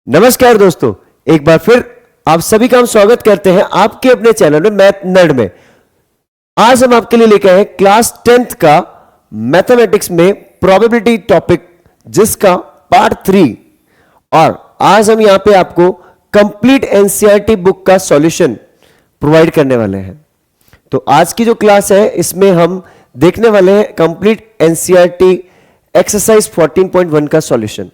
नमस्कार दोस्तों, एक बार फिर आप सभी का हम स्वागत करते हैं आपके अपने चैनल में मैथ नर्ड में। आज हम आपके लिए लेके आए हैं क्लास 10th का मैथमेटिक्स में प्रोबेबिलिटी टॉपिक, जिसका पार्ट 3। और आज हम यहां पे आपको कंप्लीट एनसीईआरटी बुक का सॉल्यूशन प्रोवाइड करने वाले हैं। तो आज की जो क्लास है इसमें हम देखने वाले हैं कंप्लीट एनसीईआरटी एक्सरसाइज 14.1 का सॉल्यूशन।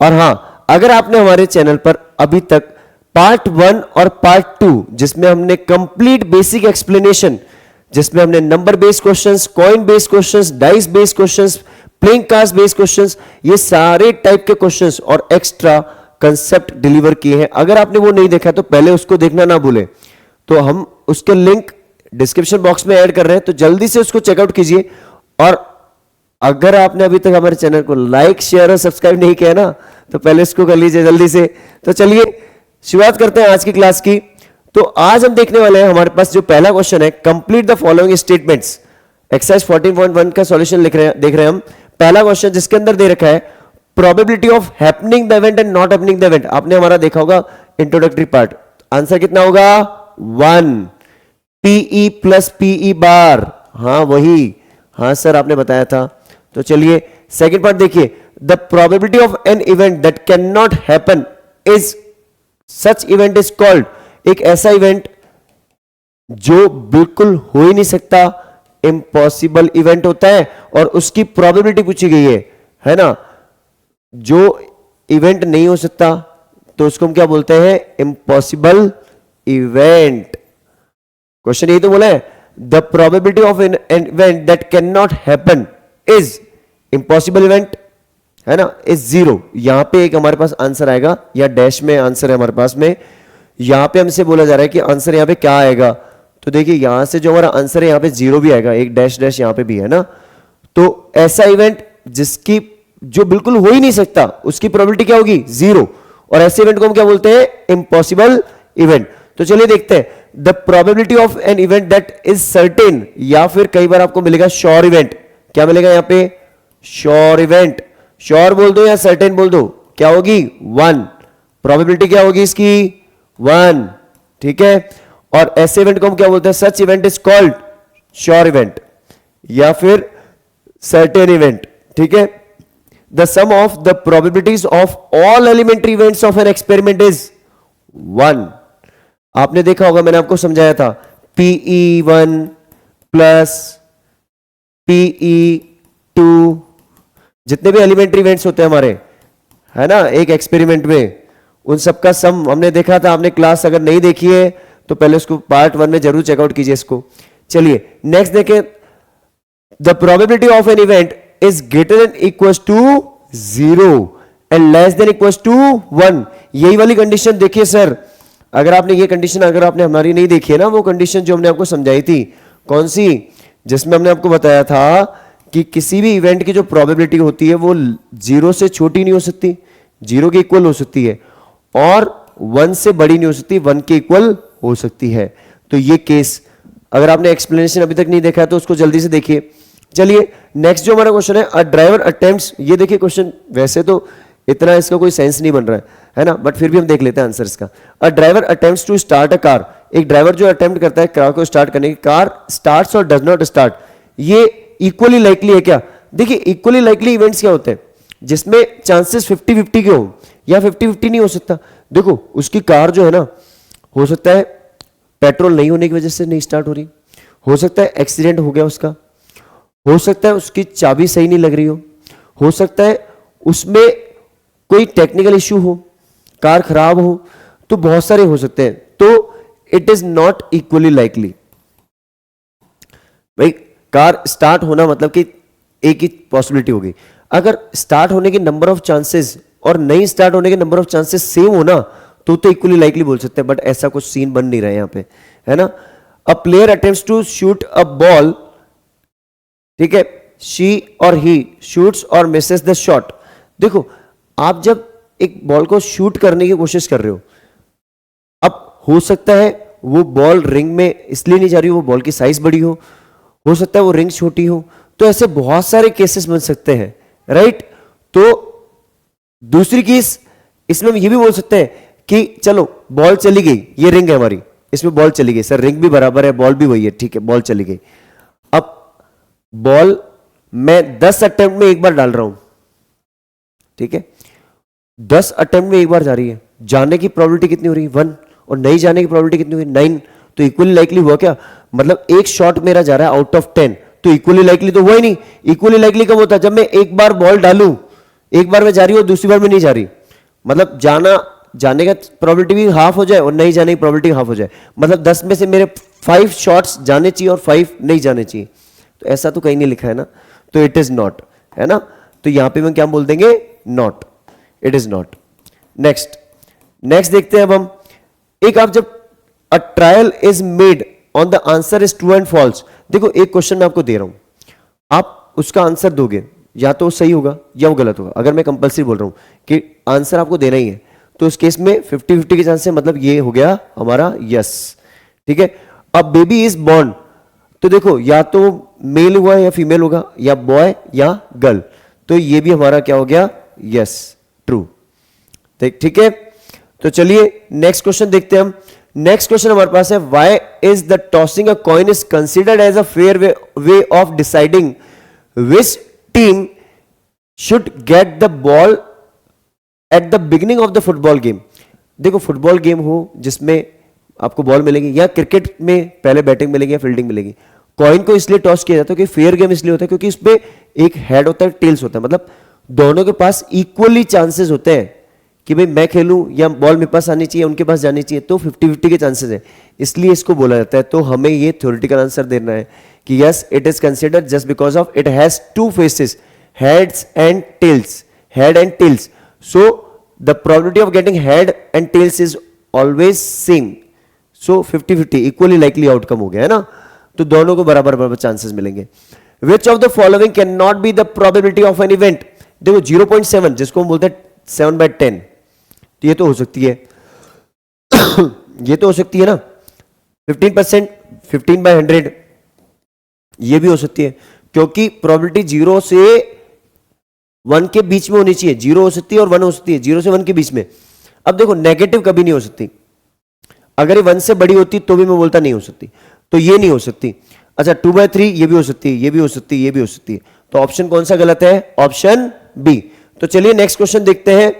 और हां, अगर आपने हमारे चैनल पर अभी तक पार्ट 1 और पार्ट 2, जिसमें हमने कंप्लीट बेसिक एक्सप्लेनेशन, जिसमें हमने number based questions, coin based questions, dice based questions, playing cards based questions, ये सारे टाइप के क्वेश्चंस और एक्स्ट्रा कंसेप्ट डिलीवर किए हैं। अगर आपने वो नहीं देखा तो पहले उसको देखना ना भूलें। तो हम उसके लिंक डिस्क्रिप्शन बॉक्स में ऐड कर रहे हैं, तो जल्दी से उसको चेकआउट कीजिए। और अगर आपने अभी तक हमारे चैनल को लाइक, शेयर और सब्सक्राइब नहीं किया ना, तो पहले इसको कर लीजिए जल्दी से। तो चलिए शुरुआत करते हैं आज की क्लास की। तो आज हम देखने वाले हैं, हमारे पास जो पहला क्वेश्चन है, complete the following statements. Exercise 14.1 का सॉल्यूशन देख रहे हैं हम। पहला क्वेश्चन जिसके अंदर दे रखा है probability of happening the event and not happening the event. आपने हमारा देखा होगा इंट्रोडक्टरी पार्ट। आंसर कितना होगा? 1 पीई प्लस पीई बार। हाँ वही, हाँ सर आपने बताया था। तो चलिए सेकंड पार्ट देखिए, the probability of an event that can not happen is such event is called. एक ऐसा इवेंट जो बिल्कुल हो ही नहीं सकता, इम्पॉसिबल इवेंट होता है, और उसकी प्रोबेबिलिटी पूछी गई है ना। जो इवेंट नहीं हो सकता तो उसको हम क्या बोलते हैं? Impossible event. क्वेश्चन यही तो बोला है, the probability of an event that can not happen is impossible event, है ना, इज 0। यहां पे एक हमारे पास आंसर आएगा, या डैश में आंसर है हमारे पास में। यहां पे हमसे बोला जा रहा है कि आंसर यहां पे क्या आएगा। तो देखिए यहां से जो हमारा आंसर है यहां पे 0 भी आएगा, एक डैश डैश यहां पे भी है ना। तो ऐसा इवेंट जिसकी जो बिल्कुल हो ही नहीं सकता, उसकी प्रोबेबिलिटी क्या होगी? 0। और ऐसे इवेंट को हम क्या बोलते हैं? Impossible event. तो चलिए देखते हैं, the probability of an event that is certain, या फिर कई बार आपको मिलेगा श्योर इवेंट। क्या मिलेगा यहां पे? Sure event. श्योर बोल दो या सर्टेन बोल दो, क्या होगी? 1। प्रोबेबिलिटी क्या होगी इसकी? 1। ठीक है। और ऐसे इवेंट को हम क्या बोलते हैं? Such event is called sure event या फिर सर्टेन इवेंट। ठीक है। The sum of the probabilities of all elementary events of an experiment is 1। आपने देखा होगा, मैंने आपको समझाया था, PE1 प्लस PE2, जितने भी एलिमेंट्री इवेंट्स होते हैं हमारे, है ना, एक एक्सपेरिमेंट में, उन सबका सम हमने देखा था। आपने क्लास अगर नहीं देखी है तो पहले उसको पार्ट 1 में जरूर चेकआउट कीजिए इसको। चलिए नेक्स्ट देखें, the probability of an event is greater than equal to 0 and less than equal to 1। यही वाली कंडीशन देखिए सर, अगर आपने ये कंडीशन, अगर आपने हमारी नहीं देखी है ना, वो कंडीशन जो हमने आपको समझाई थी, कौन सी? जिसमें हमने आपको बताया था कि किसी भी इवेंट की जो प्रोबेबिलिटी होती है वो 0 से छोटी नहीं हो सकती, 0 के इक्वल हो सकती है, और 1 से बड़ी नहीं हो सकती, 1 के इक्वल हो सकती है। तो ये केस, अगर आपने एक्सप्लेनेशन अभी तक नहीं देखा है तो उसको जल्दी से देखिए। चलिए नेक्स्ट जो हमारा क्वेश्चन है, अ ड्राइवर अटेम्प्ट्स। ये देखिए क्वेश्चन, वैसे तो इतना इसका कोई सेंस नहीं बन रहा है ना, बट फिर भी हम देख लेते हैं आंसर इसका। A driver attempts to start a car. एक ड्राइवर जो अटेम्प्ट करता है कार को स्टार्ट करने की, कार स्टार्ट्स और डज नॉट स्टार्ट। ये इक्वली लाइकली है क्या? देखिए इक्वली लाइकली इवेंट्स क्या होते हैं? जिसमें चांसेस 50-50 के हो, या 50-50 नहीं हो सकता। देखो उसकी कार जो है ना, हो सकता है पेट्रोल नहीं होने की वजह से नहीं स्टार्ट हो रही, हो सकता है एक्सीडेंट हो गया उसका, हो सकता है उसकी चाबी सही नहीं लग रही हो सकता है उसमें कोई टेक्निकल इश्यू हो, कार खराब हो, तो बहुत सारे हो सकते हैं। तो it is not equally likely. भाई कार स्टार्ट होना मतलब कि एक ही पॉसिबिलिटी होगी। अगर स्टार्ट होने के नंबर ऑफ चांसेस और नहीं स्टार्ट होने के नंबर ऑफ चांसेस सेम हो ना, तो इक्वली लाइकली बोल सकते हैं, बट ऐसा कुछ सीन बन नहीं रहा है यहां पे, है ना। A player attempts to shoot a ball, ठीक है, शी और ही शूट्स और मिसेस द शॉट। देखो आप जब एक बॉल को शूट करने की कोशिश कर रहे हो, अब हो सकता है वो बॉल रिंग में इसलिए नहीं जा रही हो, वो बॉल की साइज बड़ी हो सकता है वो रिंग छोटी हो, तो ऐसे बहुत सारे केसेस बन सकते हैं, राइट। तो दूसरी केस इसमें हम ये भी बोल सकते हैं कि चलो बॉल चली गई, ये रिंग है हमारी, इसमें बॉल चली गई, सर रिंग भी बराबर है, बॉल भी वही है, ठीक है बॉल चली गई। अब बॉल मैं 10 अटेम्प्ट में एक बार डाल रहा हूं, ठीक है, 10 अटेम्प्ट में एक बार जा रही है, जाने की प्रोबेबिलिटी कितनी हो रही है 1, और नहीं जाने की प्रोबेबिलिटी कितनी हुई 9, तो इक्वली लाइकली हुआ क्या, मतलब एक शॉट मेरा जा रहा है आउट ऑफ 10, तो इक्वली लाइकली तो हुआ ही नहीं। इक्वली लाइकली कब होता है, जब मैं एक बार बॉल डालूं, एक बार में जा रही हूं दूसरी बार में नहीं जा रही, मतलब जाने का प्रोबेबिलिटी भी हाफ हो जाए और नहीं जाने की प्रोबेबिलिटी हाफ हो जाए, मतलब 10 में से मेरे 5 शॉट्स जाने चाहिए और 5 नहीं जाने चाहिए। तो ऐसा तो कहीं नहीं लिखा है ना, तो इट इज नॉट, है ना, तो यहां पे हम क्या बोल देंगे, not, it is not. Next देखते हैं अब हम, एक आप जब a trial is made on the answer is true and false, देखो एक क्वेश्चन मैं आपको दे रहा हूं, आप उसका आंसर दोगे, या तो सही होगा या वो गलत होगा। अगर मैं कंपल्सरी बोल रहा हूं कि आंसर आपको देना ही है, तो उस केस में 50-50 के चांस है, मतलब ये हो गया हमारा यस, ठीक है। अब बेबी इज बॉर्न, तो देखो या तो मेल हुआ या फीमेल होगा, या बॉय या गर्ल, तो ये भी हमारा क्या हो गया, यस, ट्रू, ठीक है। तो चलिए नेक्स्ट क्वेश्चन देखते हैं हम। नेक्स्ट क्वेश्चन हमारे पास है, why is the tossing a coin is considered as a fair way of deciding which team should get the ball at the beginning of the football game. देखो football game हो जिसमें आपको ball मिलेगी, या cricket में पहले batting मिलेगी या फील्डिंग मिलेगी, कॉइन को इसलिए टॉस किया जाता है कि फेयर गेम इसलिए होता है क्योंकि इसमें एक हेड होता है, टेल्स होता है, मतलब दोनों के पास इक्वली चांसेस होते हैं कि भाई मैं खेलूं या बॉल मेरे पास आनी चाहिए, उनके पास जानी चाहिए, तो 50-50 के चांसेस है, इसलिए इसको बोला जाता है। तो हमें ये थ्योरेटिकल आंसर देना है कि yes it is considered just because of it has 2 faces, heads and tails, head and tails, so the probability of getting head and tails is always same, so 50-50 equally likely outcome हो गया, है ना, तो दोनों को बराबर बराबर chances मिलेंगे। विच of the following can not be the probability of an event, देखो 0.7 जिसको हम बोलते हैं 7/10, तो ये तो हो सकती है ये तो हो सकती है ना, 15%, 15/100 ये भी हो सकती है, क्योंकि प्रोबेबिलिटी 0 से 1 के बीच में होनी चाहिए, 0 हो सकती है और 1 हो सकती है, 0 से 1 के बीच में। अब देखो नेगेटिव कभी नहीं हो सकती, अगर ये 1 से बड़ी होती तो भी मैं बोलता नहीं हो सकती, तो ये नहीं हो सकती। अच्छा 2/3 ये भी हो सकती है, ये भी हो सकती है, ये भी हो सकती है, तो ऑप्शन कौन सा गलत है, ऑप्शन बी। तो चलिए नेक्स्ट क्वेश्चन देखते हैं,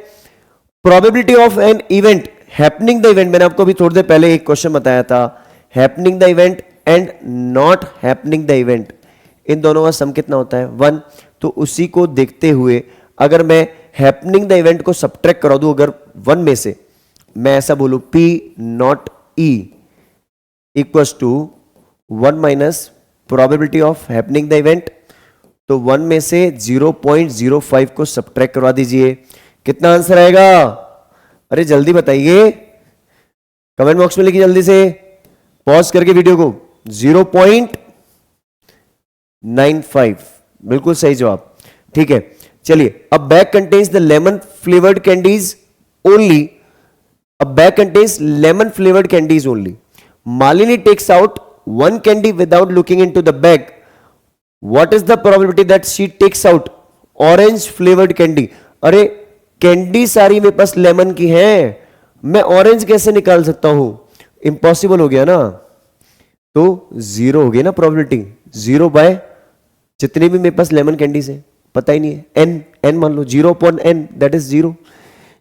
probability of an event happening the event, मैंने आपको अभी थोड़ी देर पहले एक क्वेश्चन बताया था, happening the event and not happening the event, इन दोनों का सम कितना होता है 1, तो उसी को देखते हुए अगर मैं हैपनिंग द इवेंट को सब्ट्रैक्ट करा दूं, अगर 1 में से मैं ऐसा बोलूं P not E equals to 1 minus probability of happening the event, तो 1 में से 0.05 को सब्ट्रैक्ट करवा दीजिए, कितना आंसर आएगा, अरे जल्दी बताइए, कमेंट बॉक्स में लिखिए जल्दी से, पॉज करके वीडियो को, 0.95, बिल्कुल सही जवाब, ठीक है। चलिए, अब bag contains the lemon flavoured candies only, अब bag contains lemon flavoured candies only, Malini takes out 1 candy without looking into the bag, what is the probability that she takes out orange flavoured candy, अरे candy सारी मेरे पास lemon की है, मैं orange कैसे निकाल सकता हूं, इंपॉसिबल हो गया ना, तो 0 हो गई ना प्रोबेबिलिटी, 0 बाय जितनी भी मेरे पास लेमन कैंडीज है, पता ही नहीं है, n मान लो 0/n दैट इज 0,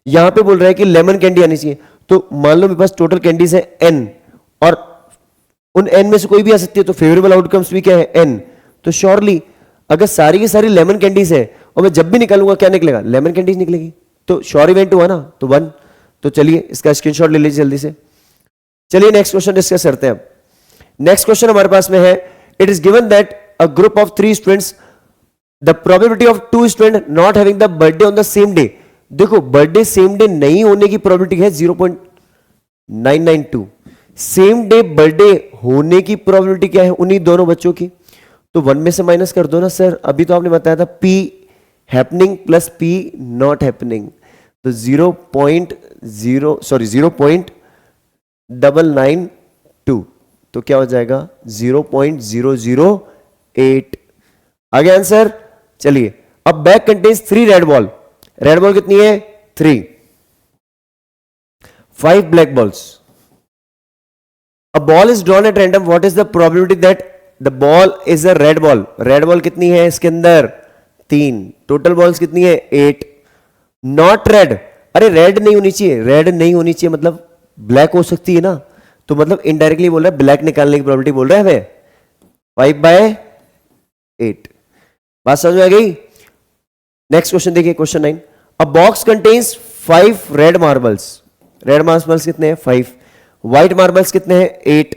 यहां पे बोल रहा है कि लेमन कैंडी आनी चाहिए, तो मान लो मेरे पास टोटल कैंडीज है n, और उन n में से कोई भी आ सकती है, तो फेवरेबल आउटकम्स भी क्या है n, तो श्योरली अगर सारी की सारी लेमन कैंडीज है और मैं जब भी निकालूंगा क्या निकलेगा, लेमन कैंडीज निकलेगी, तो श्योर इवेंट हुआ ना, तो 1, तो चलिए इसका स्क्रीनशॉट ले लीजिए जल्दी से। चलिए नेक्स्ट क्वेश्चन डिस्कस करते हैं। नेक्स्ट क्वेश्चन हमारे पास में है, it is given that a group of 3 students, the probability of 2 student not having the birthday on the same day, देखो बर्थडे सेम डे नहीं होने की प्रोबेबिलिटी है 0.992, सेम डे बर्थडे होने की प्रोबेबिलिटी क्या है उन्हीं दोनों बच्चों की, तो 1 में से माइनस कर दो ना सर, अभी तो आपने बताया था P happening plus P not happening, तो 0.992, तो क्या हो जाएगा 0.008, आगे आंसर। चलिए अब bag contains 3 red ball, red ball कितनी है 3, 5 black balls. A ball is drawn at random. What is the probability that the ball is a red ball? Red ball कितनी है इसके अंदर? 3. टोटल बॉल्स कितनी है? 8. नॉट रेड, अरे red नहीं होनी चाहिए, रेड नहीं होनी चाहिए मतलब ब्लैक हो सकती है ना, तो मतलब इनडायरेक्टली बोल रहा है ब्लैक निकालने की प्रोबेबिलिटी बोल रहा है हमें 5/8. बात समझ में आ गई? नेक्स्ट क्वेश्चन देखिए, क्वेश्चन 9. अ box contains 5 red marbles. Red marbles कितने हैं? 5. व्हाइट मार्बल्स कितने हैं? 8.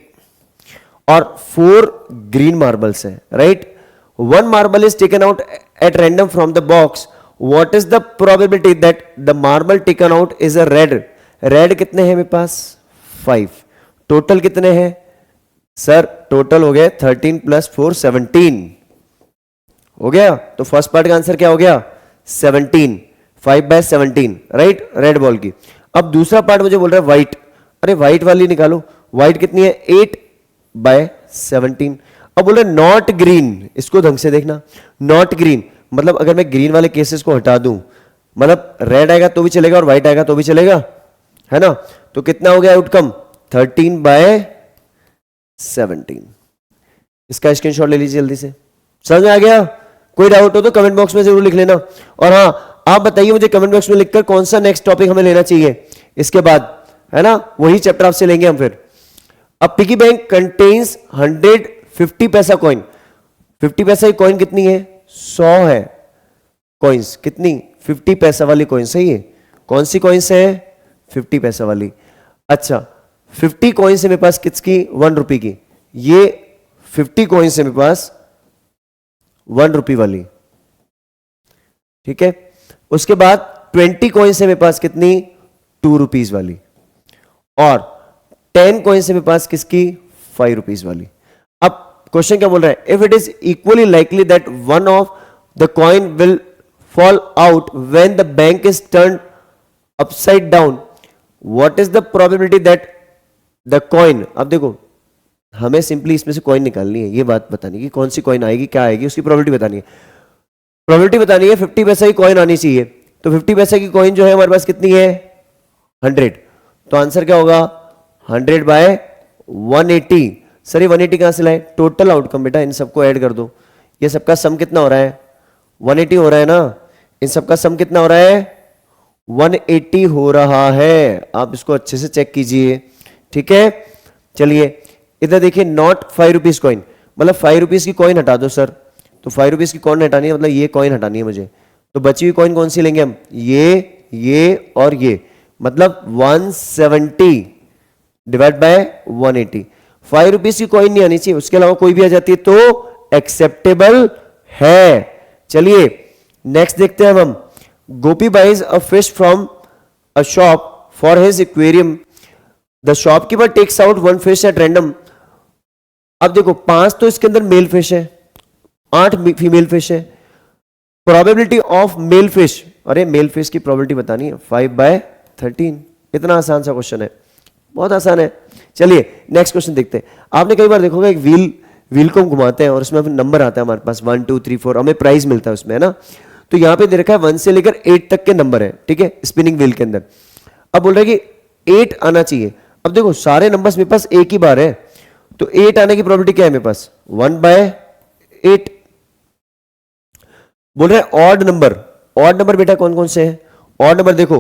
और 4 ग्रीन मार्बल्स हैं, right? 1 marble is taken out at random from the box. What is the probability that the marble taken out is a red? Red कितने हैं मेरे पास? 5. Total कितने हैं सर? टोटल हो गए 13 + 4 17 हो गया. तो फर्स्ट पार्ट का आंसर क्या हो गया? 17. 5/17, राइट? रेड बॉल की. अब दूसरा पार्ट मुझे बोल रहा है व्हाइट. अरे व्हाइट वाली निकालो. व्हाइट कितनी है? 8/17. अब बोल रहे नॉट ग्रीन. इसको ढंग से देखना. नॉट ग्रीन मतलब अगर मैं ग्रीन वाले केसेस को हटा दूं, मतलब रेड आएगा तो भी चलेगा और व्हाइट आएगा तो भी चलेगा, है ना? तो कितना हो गया आउटकम? 13/17. इसका स्क्रीनशॉट ले लीजिए जल्दी से. समझ में आ गया? कोई डाउट हो तो कमेंट बॉक्स में जरूर लिख लेना. और हाँ, आप बताइए मुझे कमेंट बॉक्स में लिखकर कौन सा नेक्स्ट टॉपिक हमें लेना चाहिए इसके बाद, है ना? वही चैप्टर आपसे लेंगे हम फिर. अब पिगी बैंक कंटेन्स 150 पैसा कॉइन. 50 पैसा की कॉइन कितनी है? 100 है कॉइन्स. कितनी? 50 पैसा वाली कॉइन. सही है. कौन सी कॉइन्स है? 50 पैसा वाली. अच्छा, 50 कॉइन्स है मेरे पास किसकी? 1 रुपए की. ये 50 कॉइन्स है मेरे पास 1 रुपए वाली, ठीक है? उसके बाद 20 कॉइन्स है मेरे पास कितनी? 2 रुपीज वाली. और 10 कॉइन्स है मेरे पास किसकी? 5 रुपीज वाली. अब क्वेश्चन क्या बोल रहा है? If it is equally likely that one of the coin will fall out when the bank is turn upside down, what is the probability that the coin. अब देखो, हमें सिंपली इसमें से कॉइन निकालनी है, ये बात बतानी कि कौन सी कॉइन आएगी, क्या आएगी, उसकी प्रोबेबिलिटी बतानी है. प्रोबेबिलिटी बतानी है 50 पैसा की कॉइन आनी चाहिए. तो 50 पैसा की कॉइन जो है हमारे पास कितनी है? 100. तो आंसर क्या होगा? 100/180. सर ये 180 कहां से लाए? टोटल आउटकम बेटा, इन सबको ऐड कर दो. ये सबका सम कितना हो रहा है? 180 हो रहा है ना? इन सबका सम कितना हो रहा है? 180 हो रहा है. आप इसको अच्छे से चेक कीजिए, ठीक है? चलिए इधर देखिए, नॉट 5 रुपीज कॉइन, मतलब 5 रुपीज की कॉइन हटा दो सर. तो 5 रुपीज की कॉइन हटानी है, मतलब ये कॉइन हटानी है मुझे. तो बची हुई कॉइन कौन सी लेंगे हम? ये और ये, मतलब 170 डिवाइड बाय 180. 5 रुपीज की कॉइन नहीं आनी चाहिए, उसके अलावा कोई भी आ जाती है तो एक्सेप्टेबल है. चलिए नेक्स्ट देखते हैं हम. Gopi buys a fish from a shop for his aquarium. The shopkeeper takes out 1 fish at random. अब देखो 5 तो इसके अंदर मेल फिश है, 8 फीमेल फिश है. प्रोबेबिलिटी ऑफ मेल फिश, अरे मेल फिश की प्रोबेबिलिटी बतानी है 5/13. इतना आसान सा क्वेश्चन है, बहुत आसान है. चलिए नेक्स्ट क्वेश्चन देखते हैं. आपने कई बार देखोगे एक व्हील को हम घुमाते हैं और उसमें नंबर आता है हमारे पास 1 2 3 4, हमें प्राइस मिलता है उसमें, है ना? तो यहां पे दे रखा है 1 से लेकर 8 तक के नंबर है, ठीक है, स्पिनिंग व्हील के अंदर. अब बोल रहे हैं कि 8 आना चाहिए. अब देखो सारे नंबर्स मेरे पास एक ही बार है, तो 8 आने की प्रोबेबिलिटी क्या है मेरे पास? 1/8. बोल रहे हैं ऑड नंबर. ऑड नंबर बेटा कौन कौन से हैं? ऑड नंबर देखो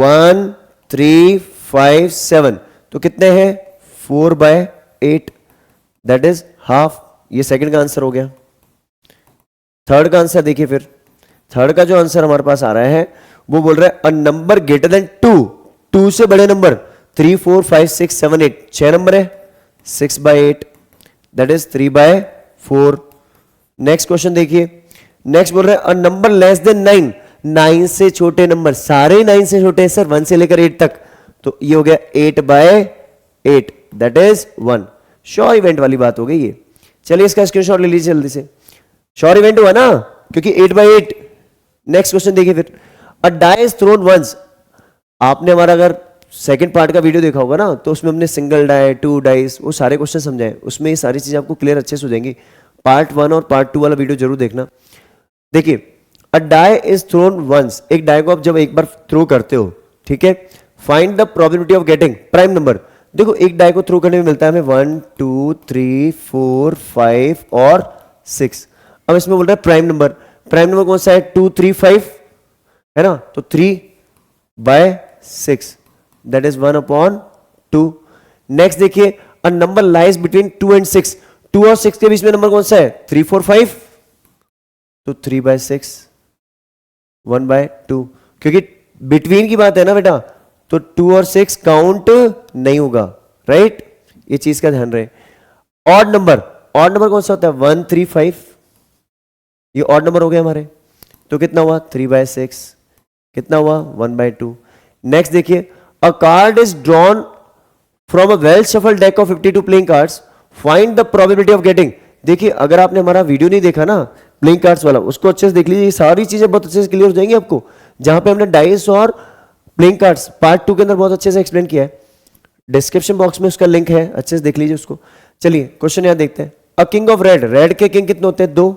1 3 5 7, तो कितने हैं? 4/8, दैट इज हाफ. ये सेकंड का आंसर हो गया. थर्ड का आंसर देखिए फिर. थर्ड का जो आंसर हमारे पास आ रहा है वो बोल रहा है अ नंबर ग्रेटर देन 2 से बड़े नंबर 3 4 5 6 7 8, 6 नंबर है, 6/8, दैट इज 3/4. नेक्स्ट क्वेश्चन देखिए. नेक्स्ट बोल रहे हैं अ नंबर लेस देन 9, 9 से छोटे नंबर, सारे 9 से छोटे हैं सर, 1 से लेकर 8 तक, तो ये हो गया 8/8, दैट इज 1. श्योर इवेंट वाली बात हो गई ये. चलिए इसका स्क्रीनशॉट ले लीजिए जल्दी से. श्योर इवेंट हुआ ना, क्योंकि 8/8. नेक्स्ट क्वेश्चन देखिए फिर. अ डाई इज थ्रोन वंस. आपने हमारा अगर सेकंड पार्ट का वीडियो देखा होगा ना, तो उसमें हमने सिंगल डाई, 2 डाइस, वो सारे क्वेश्चन समझाए. उसमें ये सारी चीजें आपको क्लियर अच्छे से हो जाएंगी. पार्ट 1 और पार्ट 2 वाला वीडियो जरूर देखना. देखिए a die is throne once, एक डाई को आप जब एक बार थ्रो करते हो, ठीक है, find the probability of getting prime number. देखो एक डाई को थ्रो करने में मिलता है हमें 1 2 3 4 5 और 6। अब इसमें बोल रहा है प्राइम नंबर। प्राइम नंबर कौन सा है? 2 3 5 है ना, तो 3/6 दैट इज 1/2। नेक्स्ट देखिए a number lies between 2 and 6। 2 और 6 के बीच में नंबर कौन सा है? 3 4 5, तो 3/6 1/2, क्योंकि बिटवीन की बात है ना बेटा, तो 2 और 6 काउंट नहीं होगा, राइट? ये चीज का ध्यान रहे। ऑड नंबर कौन सा होता है? 1 3 5, ये ऑड नंबर हो गए हमारे, तो कितना हुआ? 3/6, कितना हुआ? 1/2। नेक्स्ट देखिए अ card is drawn from a well shuffle deck of 52 playing cards, find the probability of getting. देखिए अगर आपने हमारा वीडियो नहीं देखा ना प्लेइंग कार्ड्स वाला, उसको अच्छे से देख लीजिए, सारी चीजें बहुत अच्छे से क्लियर हो जाएंगी आपको, जहां पे हमने डाइस और प्लेइंग कार्ड्स पार्ट 2 के अंदर बहुत अच्छे से एक्सप्लेन किया है। डिस्क्रिप्शन बॉक्स में उसका लिंक है, अच्छे से देख लीजिए उसको। चलिए क्वेश्चन यहां देखते हैं। अ किंग ऑफ रेड के किंग कितने होते हैं? 2,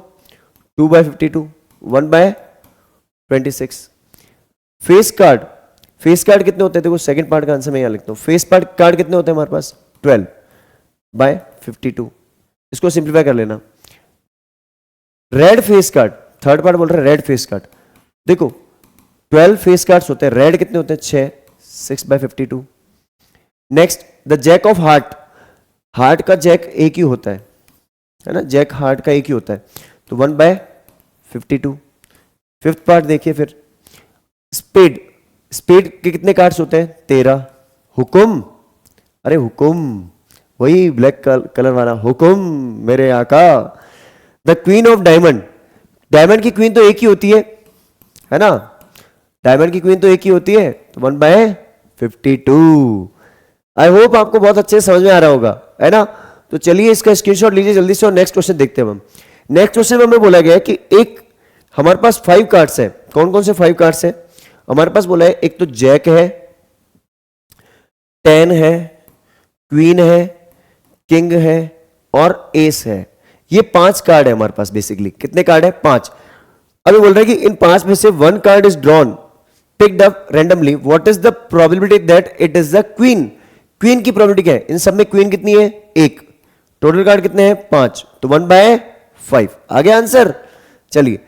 2/52, 1/26। फेस कार्ड कितने होते हैं? देखो सेकंड पार्ट का आंसर मैं यहां लिखता हूं। फेस कार्ड कितने होते हैं हमारे पास? 12/52। इसको सिंप्लीफाई कर लेना। Red face card, third part बोल रहा है रेड फेस कार्ड। देखो 12 फेस कार्ड्स होते हैं, रेड कितने होते हैं? 6, 6/52। Next the jack of heart का जैक एक ही होता है ना, जैक हार्ट का एक ही होता है, तो 1/52। फिफ्थ पार्ट देखिए फिर, स्पेड के कितने कार्ड्स होते हैं? 13। हुकुम, अरे हुकुम, वही ब्लैक कलर वाला हुकुम मेरे आका। द क्वीन ऑफ डायमंड की क्वीन तो एक ही होती है ना, डायमंड की क्वीन तो एक ही होती है, तो 1/52। आई होप आपको बहुत अच्छे से समझ में आ रहा होगा, है ना। तो चलिए इसका स्क्रीनशॉट लीजिए जल्दी से और नेक्स्ट क्वेश्चन देखते हैं हम। नेक्स्ट क्वेश्चन में हमें बोला गया है कि एक हमारे पास 5 कार्ड्स है। कौन कौन से 5 कार्ड्स है हमारे पास? बोला है एक तो जैक है, 10 है, क्वीन है, किंग है और एस है। ये 5 कार्ड है हमारे पास। बेसिकली कितने कार्ड है? 5। अभी बोल रहे हैं कि इन 5 में से 1 card is drawn picked up randomly, what is the probability that it is the queen. Queen की प्रोबेबिलिटी क्या है? इन सब में क्वीन कितनी है? 1। टोटल कार्ड कितने हैं? 5, तो 1/5 आ गया आंसर। चलिए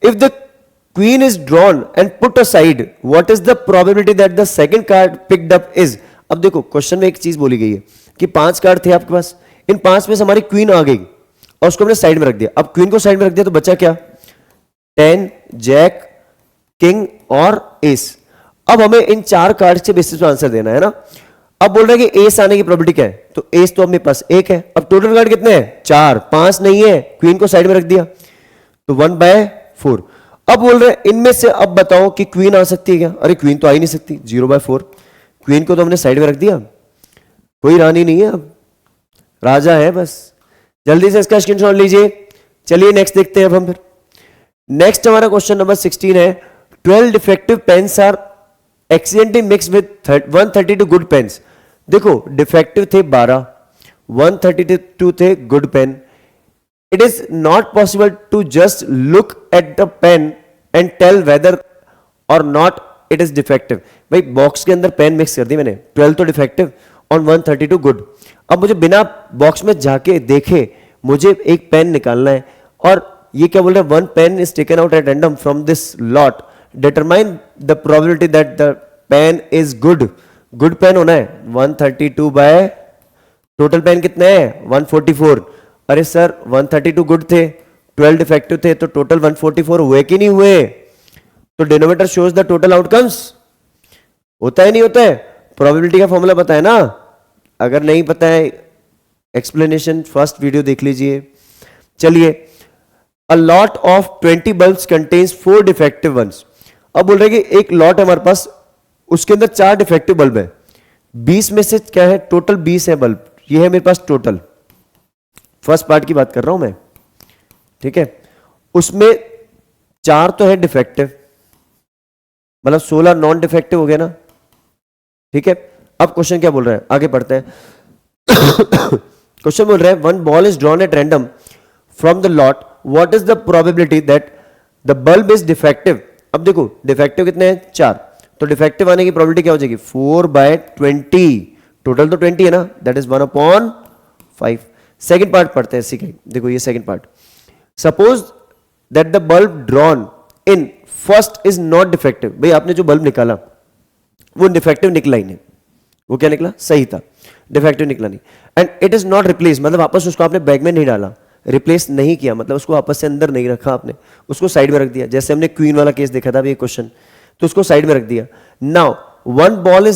if the queen is drawn and put aside, what is the probability that the second card picked up is. अब देखो क्वेश्चन में एक चीज बोली गई है कि 5 कार्ड थे आपके पास, इन 5 में से हमारी क्वीन आ गई और उसको हमने साइड में रख दिया। अब क्वीन को साइड में रख दिया तो बचा क्या? 10, जैक, किंग और एस। अब हमें इन 4 कार्ड के बेसिस पे आंसर देना है ना। अब बोल रहे हैं कि एस आने की प्रोबेबिलिटी क्या है? तो एस तो अपने पास 1 है। अब टोटल कार्ड कितने हैं? 4, 5 नहीं है, क्वीन को साइड में रख दिया, तो 1/4। अब बोल रहे हैं इनमें से अब बताओ कि क्वीन आ सकती है क्या? अरे क्वीन तो आ ही नहीं सकती, 0/4। क्वीन को तो हमने साइड में रख दिया, कोई रानी नहीं है, अब राजा है बस। जल्दी से इसका स्क्रीनशॉट लीजिए। चलिए नेक्स्ट देखते हैं अब हम फिर। नेक्स्ट हमारा क्वेश्चन नंबर 16 है, 12 defective pens are accidentally mix with 132 good pens. देखो डिफेक्टिव थे 12, 132 थे good pen. It is not possible to just look at the pen and tell whether और नॉट इट इज डिफेक्टिव। भाई box के अंदर pen mix कर दी मैंने, 12 तो डिफेक्टिव और 132 गुड। अब मुझे बिना बॉक्स में जाके देखे मुझे एक पेन निकालना है, और ये क्या बोल रहे हैं? 1 pen is taken out at random from this lot, determine the probability that the pen is good. Good pen होना है 132 बाय टोटल पेन कितने हैं? 144। अरे सर 132 गुड थे, 12 डिफेक्टिव थे, तो टोटल 144 हुए कि नहीं हुए? तो denominator shows the total outcomes. होता है नहीं होता है? प्रोबेबिलिटी का फॉर्मूला पता है ना? अगर नहीं पता है एक्सप्लेनेशन फर्स्ट वीडियो देख लीजिए। चलिए a lot of 20 bulbs contains 4 defective ones. अब बोल रहे हैं कि एक लॉट है हमारे पास, उसके अंदर 4 डिफेक्टिव बल्ब है। 20 में से क्या है? टोटल 20 है बल्ब, ये है मेरे पास टोटल। फर्स्ट पार्ट की बात कर रहा हूं मैं, ठीक है। उसमें 4 तो है डिफेक्टिव, मतलब 16 नॉन डिफेक्टिव हो गया ना, ठीक है। अब क्वेश्चन क्या बोल रहा है, आगे पढ़ते हैं। क्वेश्चन बोल रहा है 1 ball is drawn at random from the lot, what is the probability that the bulb is defective. अब देखो डिफेक्टिव कितने हैं? 4, तो डिफेक्टिव आने की प्रोबेबिलिटी क्या हो जाएगी 4/20, टोटल तो 20 है ना, दैट इज 1/5। सेकेंड पार्ट पढ़ते हैं इसी का, देखो ये second part. Suppose that the bulb drawn in first is not defective. भाई आपने जो बल्ब निकाला वो डिफेक्टिव निकला ही नहीं, वो क्या निकला, सही था, डिफेक्टिव निकला नहीं। And it is not replace, मतलब वापस उसको आपने बैग में नहीं डाला, रिप्लेस नहीं किया, मतलब उसको वापस से अंदर नहीं रखा आपने, उसको साइड में रख दिया, जैसे हमने क्वीन वाला केस देखा था अभी क्वेश्चन, तो उसको साइड में रख दिया। Now one bulb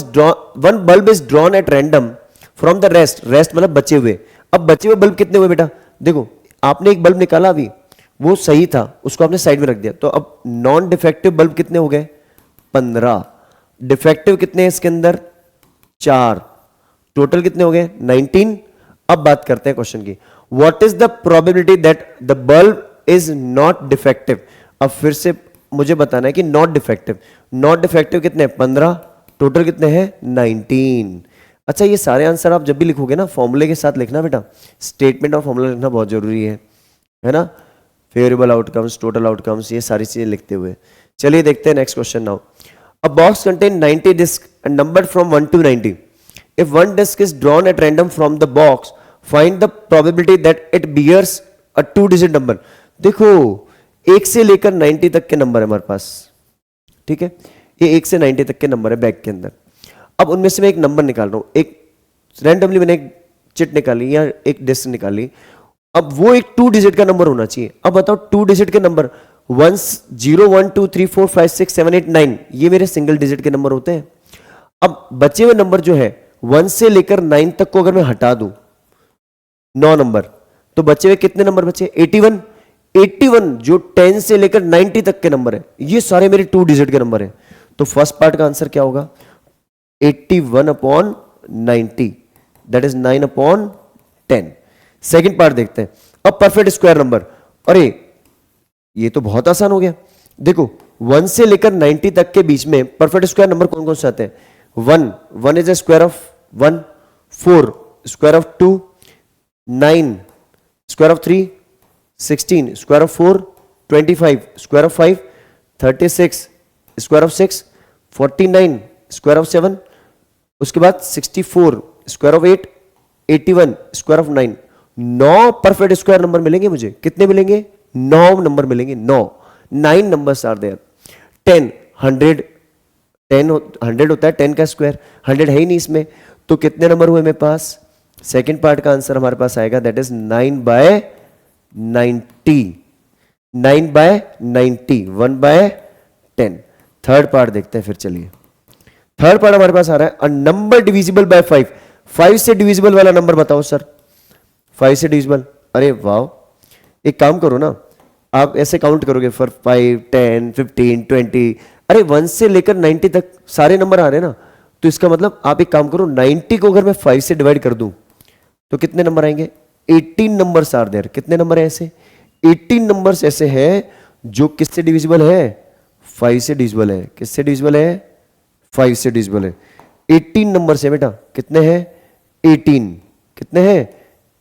is drawn at random from the rest, rest मतलब बचे हुए। अब बचे हुए बल्ब कितने हुए बेटा, देखो आपने एक बल्ब निकाला अभी, वो सही था, उसको आपने साइड में रख दिया, तो अब नॉन डिफेक्टिव बल्ब कितने हो गए 15, डिफेक्टिव कितने हैं इसके अंदर 4, टोटल कितने हो गए 19। अब बात करते हैं क्वेश्चन की, what is the probability that the bulb is not defective. अब फिर से मुझे बताना है कि नॉट डिफेक्टिव, नॉट डिफेक्टिव कितने 15, टोटल कितने हैं 19। अच्छा ये सारे आंसर आप जब भी लिखोगे ना फॉर्मूले के साथ लिखना बेटा, स्टेटमेंट और फॉर्मूला लिखना बहुत जरूरी है ना, फेवरेबल आउटकम्स, टोटल आउटकम्स, ये सारी चीजें लिखते हुए। चलिए देखते हैं next question now. A box contain 90 disc and numbered from 1 to 90. If one disk is drawn at random from the box, find the probability that it bears a 2-digit number. देखो 1 से लेकर 90 तक के नंबर है हमारे पास, ठीक है, ये 1 से 90 तक के नंबर है बैग के अंदर। अब उनमें से मैं एक नंबर निकाल रहा हूं, एक रैंडमली मैंने एक चिट निकाली या एक डिस्क निकाली, अब वो एक 2 डिजिट का नंबर होना चाहिए। अब बताओ 2 डिजिट के नंबर 0 1 2 3 4 5 6 7 8 9 ये मेरे सिंगल डिजिट के नंबर होते हैं। अब बचे हुए नंबर जो है 1 से लेकर 9 तक को अगर मैं हटा दूं 9 नंबर, तो बचे हुए कितने नंबर बचे 81, 81 जो 10 से लेकर 90 तक के नंबर है, ये सारे मेरे 2 डिजिट के नंबर है। तो फर्स्ट पार्ट का आंसर क्या होगा 81/90, दैट इज 9/10। सेकेंड पार्ट देखते हैं। अब परफेक्ट स्क्वायर नंबर, अरे ये तो बहुत आसान हो गया, देखो 1 से लेकर 90 तक के बीच में परफेक्ट स्क्वायर नंबर कौन कौन से आते हैं 1 is a square of 1, 4 square of 2, 9 square of 3, 16 square of 4, 25 square of 5, 36 square of 6, 49 square of 7, उसके बाद 64 square of 8, 81 square of 9। 9 perfect square number मिलेंगे मुझे, कितने मिलेंगे 9 नंबर मिलेंगे, 9 नंबर्स आर देयर। 10 100 होता है 10 का स्क्वायर, 100 है ही नहीं इसमें, तो कितने नंबर हुए मेरे पास, सेकेंड पार्ट का आंसर हमारे पास आएगा दैट इज 9/90, 9/90, 1/10। थर्ड पार्ट देखते हैं फिर, चलिए थर्ड पार्ट हमारे पास आ रहा है अ नंबर डिविजिबल बाय 5। 5 से डिविजिबल वाला नंबर बताओ सर, 5 से डिविजिबल, अरे वाह, एक काम करो ना, आप ऐसे काउंट करोगे फॉर 5 10 15 20, अरे 1 से लेकर 90 तक सारे नंबर आ रहे हैं ना, तो इसका मतलब आप एक काम करो 90 को अगर मैं 5 से डिवाइड कर दूं तो कितने नंबर आएंगे 18 नंबर्स आर देयर। कितने नंबर है ऐसे 18 नंबर्स ऐसे हैं जो किससे डिविजिबल है 5 से डिविजिबल है। किससे डिविजिबल है 5 से डिविजिबल है। 18 नंबर्स है बेटा, कितने हैं 18, कितने हैं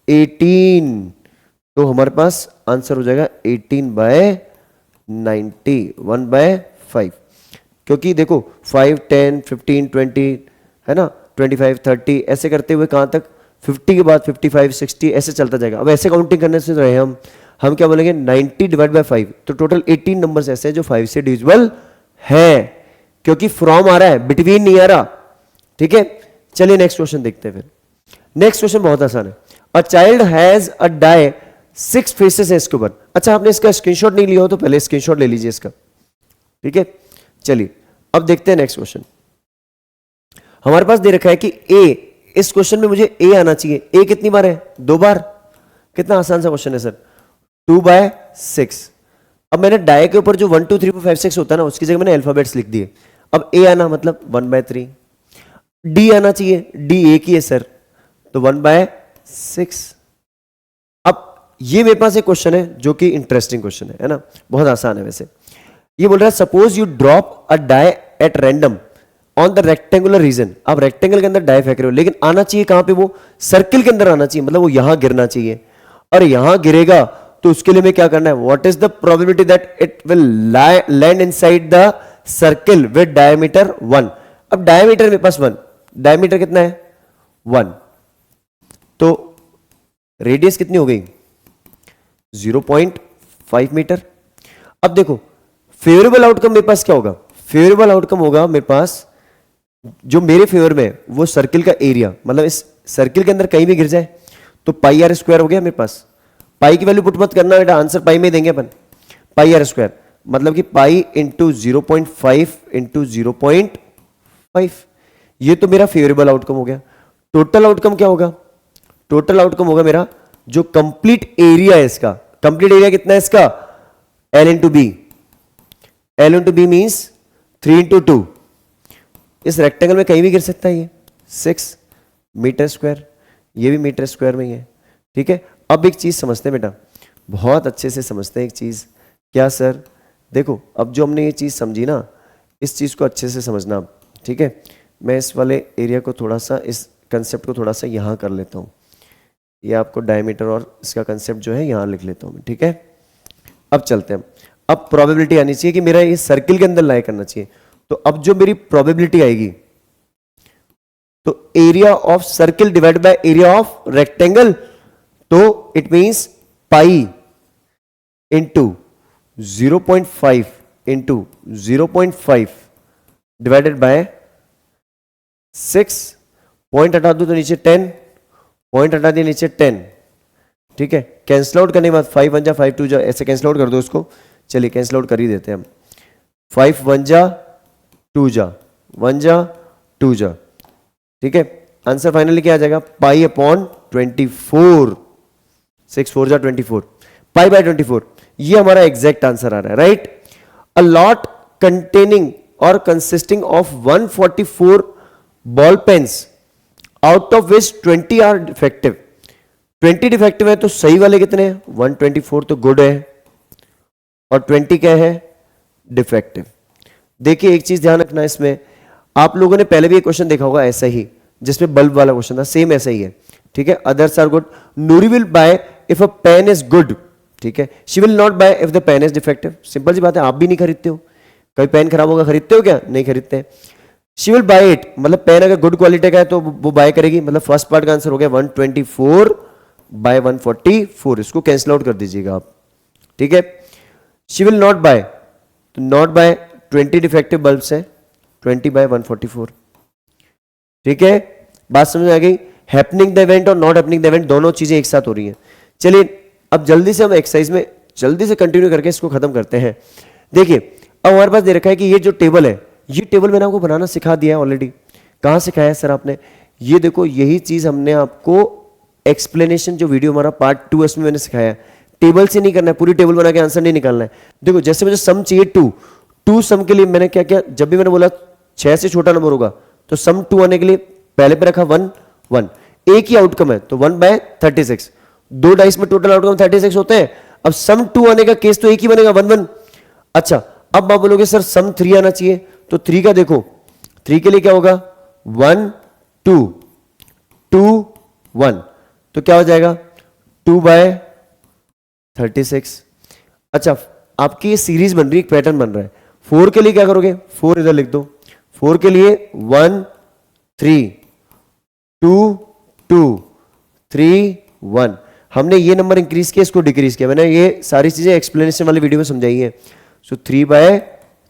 18, तो हमारे पास आंसर हो जाएगा 18/90, 1/5। क्योंकि देखो 5 10 15 20 है ना, 25 30 ऐसे करते हुए कहां तक 50 के बाद 55 60 ऐसे चलता जाएगा। अब ऐसे काउंटिंग करने से रहे हम क्या बोलेंगे 90 डिवाइड बाय 5, तो टोटल 18 नंबर्स ऐसे हैं जो 5 से डिविजिबल है, क्योंकि फ्रॉम आ रहा है बिटवीन नहीं आ रहा, ठीक है। चलिए नेक्स्ट क्वेश्चन देखते हैं फिर। नेक्स्ट क्वेश्चन बहुत आसान है। A child has a die 6 faces है इसके ऊपर। अच्छा आपने इसका स्क्रीनशॉट नहीं लिया हो तो पहले स्क्रीनशॉट ले लीजिए इसका, ठीक है। चलिए अब देखते हैं नेक्स्ट क्वेश्चन। हमारे पास दे रखा है कि ए, इस क्वेश्चन में मुझे ए आना चाहिए। ए कितनी बार है 2 बार। कितना आसान सा क्वेश्चन है सर, 2/6। अब मैंने डाई के ऊपर जो 1 2 3 4 5 6 होता है ना, उसकी जगह मैंने अल्फाबेट्स लिख दिए। अब ए आना मतलब 1/3। डी आना चाहिए, डी ए की है सर, तो 1/6। अब ये मेरे पास एक क्वेश्चन है जो कि इंटरेस्टिंग क्वेश्चन है ना, बहुत आसान है वैसे। ये बोल रहा है suppose you drop a die at random on the rectangular region. आप रेक्टेंगल के अंदर डाई फेंक रहे हो, लेकिन आना चाहिए कहां पे, वो सर्किल के अंदर आना चाहिए, मतलब वो यहां गिरना चाहिए। और यहां गिरेगा तो उसके लिए मैं क्या करना है, what is the probability that it will land inside the circle with diameter 1। अब डायमीटर मेरे पास 1, डायमीटर कितना है 1, तो रेडियस कितनी हो गई 0.5 मीटर। अब देखो फेवरेबल आउटकम मेरे पास क्या होगा, फेवरेबल आउटकम होगा मेरे पास जो मेरे फेवर में वो सर्किल का एरिया, मतलब इस सर्किल के अंदर कहीं भी गिर जाए तो पाई आर स्क्वायर हो गया मेरे पास। पाई की वैल्यू पुट मत करना बेटा, आंसर पाई में देंगे अपन, पाई आर स्क्वायर मतलब कि पाई इंटू 0.5 इंटू 0.5, ये तो मेरा फेवरेबल आउटकम हो गया। टोटल आउटकम क्या होगा, टोटल आउटकम होगा मेरा जो कंप्लीट एरिया है इसका, कंप्लीट एरिया कितना है इसका L into B, L into B means 3 into 2, इस रेक्टेंगल में कहीं भी गिर सकता है ये 6 मीटर स्क्वायर, ये भी मीटर स्क्वायर में ही है। ठीक है, अब एक चीज समझते हैं बेटा, बहुत अच्छे से समझते हैं एक चीज, क्या सर, देखो अब जो हमने ये चीज समझी ना, इस चीज को अच्छे से समझना। ठीक है, मैं इस वाले एरिया को थोड़ा सा, इस कंसेप्ट को थोड़ा सा यहां कर लेता हूं, ये आपको डायमीटर और इसका कंसेप्ट जो है यहां लिख लेता हूं मैं। ठीक है, अब चलते हैं, अब प्रोबेबिलिटी आनी चाहिए कि मेरा ये सर्किल के अंदर लाई करना चाहिए। तो अब जो मेरी प्रोबेबिलिटी आएगी, तो area of circle divide by area of rectangle, तो it means pi into 0.5 into 0.5 divided by 6, point हटा दो तो नीचे 10, पॉइंट हटा दिया नीचे 10। ठीक है, कैंसल आउट करने के बाद 5 1 जा 5 2 जा, ऐसे कैंसल आउट कर दो इसको। चलिए कैंसल आउट कर ही देते हैं हम, 5 1 जा 2 जा, 1 जा 2 जा। ठीक है, आंसर फाइनली क्या आ जाएगा, पाई अपॉन 24, 6 4 जा 24, पाई बाय 24, ये हमारा एग्जैक्ट आंसर आ रहा है। राइट, अ लॉट कंटेनिंग और consisting of 144 ball pens out of which 20 are defective, 20 defective है तो सही वाले कितने हैं, 124 तो गुड है और 20 क्या है डिफेक्टिव। देखिए एक चीज ध्यान रखना इसमें, आप लोगों ने पहले भी एक क्वेश्चन देखा होगा ऐसा ही, जिसमें बल्ब वाला क्वेश्चन था, सेम ऐसा ही है। ठीक है, others are good, Noori will buy if a pen is good. ठीक है, she will not buy if the pen is defective, simple सी बात है, आप भी नहीं खरीदते हो, कभी पेन खराब होगा खरीदते हो क्या, नहीं खरीदते। शी विल बाय इट, मतलब पेन अगर गुड क्वालिटी का है तो वो बाय करेगी, मतलब फर्स्ट पार्ट का आंसर हो गया 124 बाय 144, इसको कैंसिल आउट कर दीजिएगा आप। ठीक है, शी विल नॉट बाय, तो नॉट बाय 20 डिफेक्टिव बल्ब्स है, 20 बाय 144। ठीक है, बात समझ आ गई, हैपनिंग द इवेंट और नॉट हैपनिंग द इवेंट दोनों चीजें एक साथ हो रही हैं। चलिए अब जल्दी से हम एक्सरसाइज में जल्दी से कंटिन्यू करके इसको खत्म करते हैं। देखिए अब हमारे पास दे रखा है कि ये जो टेबल है, ये टेबल मैंने आपको बनाना सिखा दिया है ऑलरेडी। कहां सिखाया है सर आपने, ये देखो यही चीज हमने आपको एक्सप्लेनेशन जो वीडियो हमारा पार्ट 2 इसमें मैंने सिखाया है। टेबल से नहीं करना है, पूरी टेबल बना के आंसर नहीं निकालना है। देखो जैसे मुझे सम चाहिए 2 सम के लिए मैंने क्या किया, जब भी मैंने बोला 6 से छोटा नंबर होगा तो सम 2 आने के लिए पहले पे रखा 1 1, एक ही आउटकम है तो 1 बाय 36, 2 डाइस में टोटल आउटकम 36 होते हैं। अब सम 2 आने का केस तो एक ही बनेगा 1 1। अच्छा अब आप बोलोगे सर सम 3 आना चाहिए, तो 3 का देखो 3 के लिए क्या होगा 1 2 2 1, तो क्या हो जाएगा 2 बाय 36। अच्छा आपकी ये सीरीज बन रही है, एक पैटर्न बन रहा है। 4 के लिए क्या करोगे, 4 इधर लिख दो, 4 के लिए 1 3 2 2 3 1। हमने ये नंबर इंक्रीज किया, इसको डिक्रीज किया, मैंने ये सारी चीजें एक्सप्लेनेशन वाली वीडियो में समझाई है। सो 3 बाय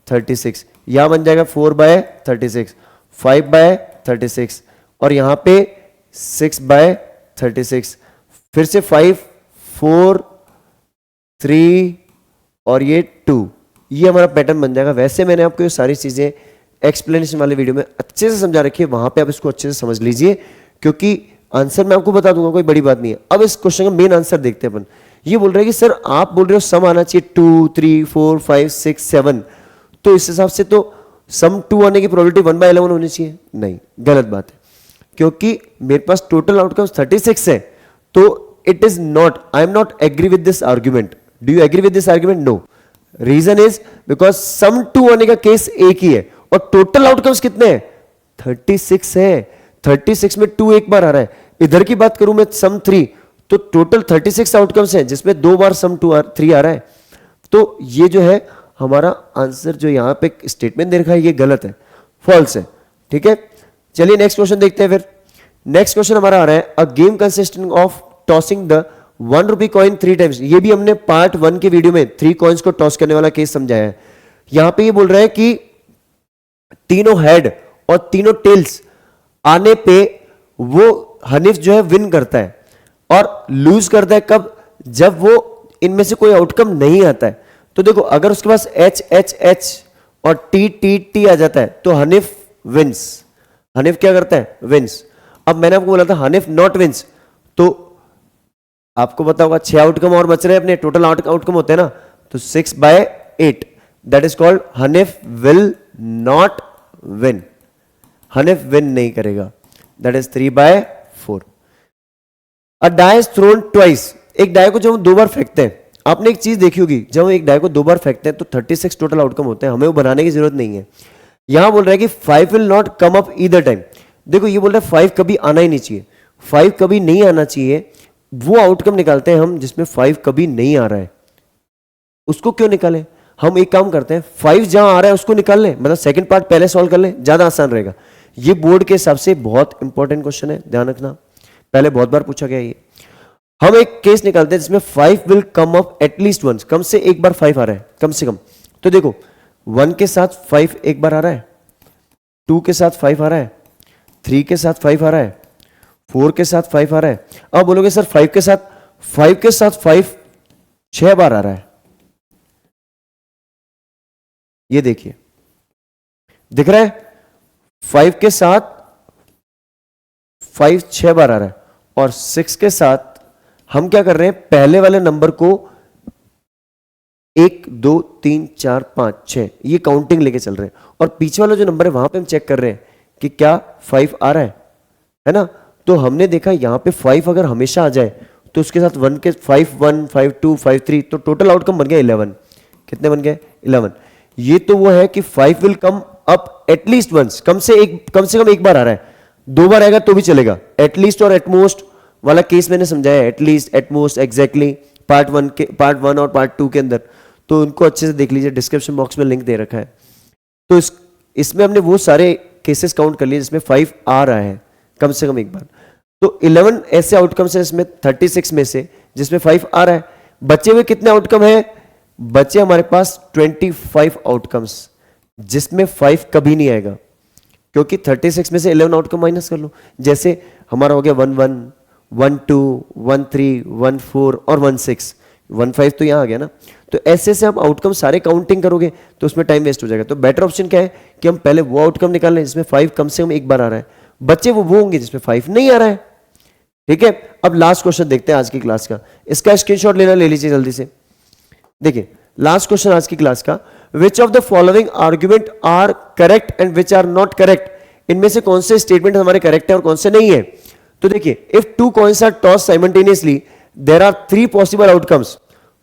36, यहां बन जाएगा 4 बाय 36, 5 बाय 36 और यहां पे 6 बाय 36, फिर से 5 4 3 और ये 2, ये हमारा पैटर्न बन जाएगा। वैसे मैंने आपको ये सारी चीजें एक्सप्लेनेशन वाले वीडियो में अच्छे से समझा रखी है, वहां पे आप इसको अच्छे से समझ लीजिए, क्योंकि आंसर मैं आपको बता दूंगा, कोई बड़ी बात नहीं है। अब इस क्वेश्चन का मेन आंसर देखते हैं अपन। ये बोल रहे हैं कि सर आप बोल रहे हो सम आना चाहिए 2 3 4 5 6 7, तो इस हिसाब से तो सम 2 आने की प्रोबेबिलिटी 1 बाय 11 होनी चाहिए। नहीं, गलत बात है, क्योंकि मेरे पास टोटल आउटकम्स 36 है, तो it is not, I am not agree with this argument. Do you agree with this argument? No. Reason is because sum 2 आने का केस एक ही है और टोटल आउटकम्स कितने हैं 36 है। 36 में 2 एक बार आ रहा है। इधर की बात करूं मैं सम 3, तो टोटल 36 आउटकम्स हैं जिसमें 2 बार सम 3 आ रहा है। तो ये जो है हमारा आंसर जो यहाँ पे स्टेटमेंट दे रखा है ये गलत है, फॉल्स है। ठीक है, चलिए नेक्स्ट क्वेश्चन देखते हैं। फिर नेक्स्ट क्वेश्चन हमारा आ रहा है, a game consisting of tossing the 1 rupee coin 3 times. ये भी हमने पार्ट 1 के वीडियो में 3 कॉइन्स को टॉस करने वाला केस समझाया है। यहां पे ये बोल रहा है कि तीनों हेड और तीनों टेल्स आने पे वो हनीफ जो है विन करता है, और लूज करता है कब, जब वो इनमें से कोई आउटकम नहीं आता है। तो देखो अगर उसके पास एच एच एच और टी टी टी आ जाता है तो हनीफ विंस। हनीफ क्या करता है, विंस। अब मैंने आपको बोला था हनीफ नॉट विंस, तो आपको पता होगा 6 आउटकम और बच रहे हैं अपने, टोटल आउटकम होते हैं ना, तो 6/8 that is called Hanif will not win. Hanif win नहीं करेगा, that is 3/4। A die is thrown twice. एक डाई को जब हम 2 बार फेंकते हैं, आपने एक चीज देखी होगी, जब हम एक डाई को 2 बार फेंकते हैं तो 36 टोटल आउटकम होते हैं, हमें वो बनाने की जरूरत नहीं है। यहां बोल रहा है कि 5 will not come up either time. देखो ये बोल रहा है 5 कभी आना ही नहीं चाहिए, 5 कभी नहीं आना चाहिए। वो आउटकम निकालते हैं हम जिसमें 5 कभी नहीं आ रहा है, उसको क्यों निकालें। हम एक काम करते हैं, 5 जहां आ रहा है उसको निकाल लें, मतलब सेकंड पार्ट पहले सॉल्व कर लें, ज्यादा आसान रहेगा। ये बोर्ड के हिसाब से बहुत इंपॉर्टेंट क्वेश्चन है, ध्यान रखना, पहले बहुत बार पूछा गया ये। हम एक केस निकालते हैं जिसमें 5 will come up at least once, कम से एक बार 5 आ रहा है कम से कम। तो देखो 1 के साथ 5 एक बार आ रहा है, 2 के साथ 5 आ रहा है, 3 के साथ 5 आ रहा है, 4 के साथ 5 आ रहा है। अब बोलोगे सर 5 के साथ 5 6 बार आ रहा है। ये देखिए दिख रहा है, 5 के साथ 5 6 बार आ रहा है, और 6 के साथ हम क्या कर रहे हैं, पहले वाले नंबर को 1 2 3 4 5 6 ये काउंटिंग लेके चल रहे हैं, और पीछे वाला जो नंबर है वहां पे हम चेक कर रहे हैं कि क्या 5 आ रहा है ना। तो हमने देखा यहां पे 5 अगर हमेशा आ जाए तो उसके साथ 1 के 5 1 5 2 5 3, तो टोटल आउटकम बन गया 11। कितने बन गए, 11। ये तो वो है कि 5 will come up at least once, कम से कम एक बार आ रहा है, 2 बार आएगा तो भी चलेगा। एटलीस्ट और एटमोस्ट वाला केस मैंने समझाया, एटलीस्ट एटमोस्ट एग्जैक्टली पार्ट 1 और पार्ट 2 के अंदर, तो उनको अच्छे से देख लीजिए, डिस्क्रिप्शन बॉक्स में लिंक दे रखा है। तो इसमें हमने वो सारे केसेस काउंट कर लिए जिसमें 5 आ रहा है कम से कम एक बार। तो 11 ऐसे आउटकम्स है इसमें 36 में से जिसमें 5 आ रहा है। बचे हुए कितने आउटकम है, बचे हमारे पास 25 आउटकम्स जिसमें 5 कभी नहीं आएगा, क्योंकि 36 में से 11 आउटकम माइनस कर लो। जैसे हमारा हो गया 1 1 1 2 1 3 1 4 और 1 6, 1 5 तो यहां आ गया ना। तो ऐसे से हम आउटकम सारे काउंटिंग करोगे तो उसमें टाइम वेस्ट हो जाएगा। तो बेटर ऑप्शन क्या है कि हम पहले वो आउटकम निकाल लें जिसमें 5 कम से कम एक बार आ रहा है, बच्चे वो होंगे जिसमें 5 नहीं आ रहा है। ठीक है, अब लास्ट क्वेश्चन देखते हैं आज की क्लास का, इसका स्क्रीनशॉट लेना ले लीजिए जल्दी से। देखिए लास्ट क्वेश्चन आज की क्लास का, which of the following argument are correct and which are not correct. इनमें से कौन से स्टेटमेंट हमारे करेक्ट है और कौन से नहीं है। तो देखिए, if 2 coins are toss simultaneously there are 3 possible outcomes.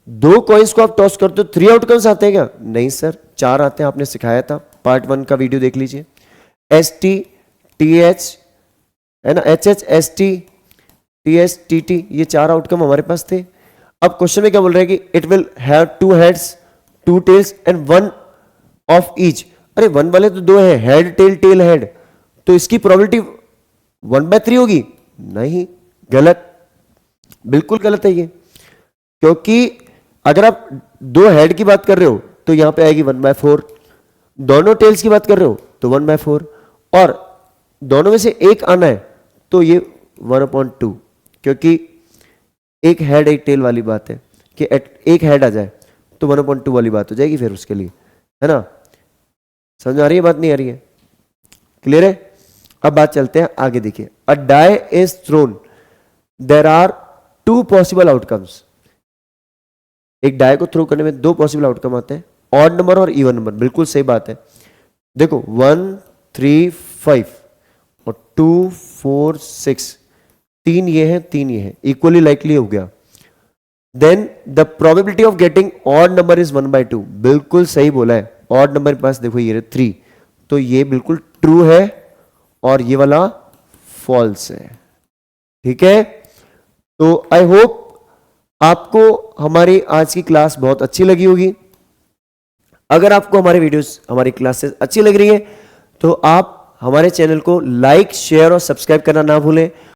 2 coins को आप टॉस करते हो 3 आउटकम्स आते हैं क्या, नहीं सर 4 आते हैं, आपने सिखाया था, पार्ट 1 का वीडियो देख लीजिए। एस टी टी एच है ना, H H S T T S T T, ये 4 आउटकम हमारे पास थे। अब क्वेश्चन में क्या बोल रहे हैं कि it will have 2 heads 2 tails and 1 of each. अरे 1 वाले तो 2 है, हेड टेल टेल हेड, तो इसकी प्रोबेबिलिटी 1/3 होगी, नहीं, गलत, बिल्कुल गलत है ये। क्योंकि अगर आप 2 हेड की बात कर रहे हो तो यहां पे आएगी 1/4, दोनों टेल्स की बात कर रहे हो तो 1/4, और दोनों में से एक आना है तो ये 1/2, क्योंकि एक हेड एक टेल वाली बात है कि एक हेड आ जाए तो 1/2 वाली बात हो जाएगी फिर उसके लिए, है ना। समझ आ रही है बात, नहीं आ रही है, क्लियर है। अब बात चलते हैं आगे, देखिए, a die is thrown there are 2 possible outcomes. एक डाई को थ्रो करने में 2 पॉसिबल आउटकम आते हैं, ऑड नंबर और इवन नंबर, बिल्कुल सही बात है। देखो 1 3 5 और 2 4 6, 3 ये है 3 ये है, इक्वली लाइकली हो गया। Then the probability of getting odd number is 1/2, बिल्कुल सही बोला है। ऑड नंबर के पास देखो ये 3, तो ये बिल्कुल ट्रू है और ये वाला फॉल्स है। ठीक है, तो आई होप आपको हमारी आज की क्लास बहुत अच्छी लगी होगी। अगर आपको हमारे वीडियोस, हमारी क्लासेस अच्छी लग रही है तो आप हमारे चैनल को लाइक, शेयर और सब्सक्राइब करना ना भूलें।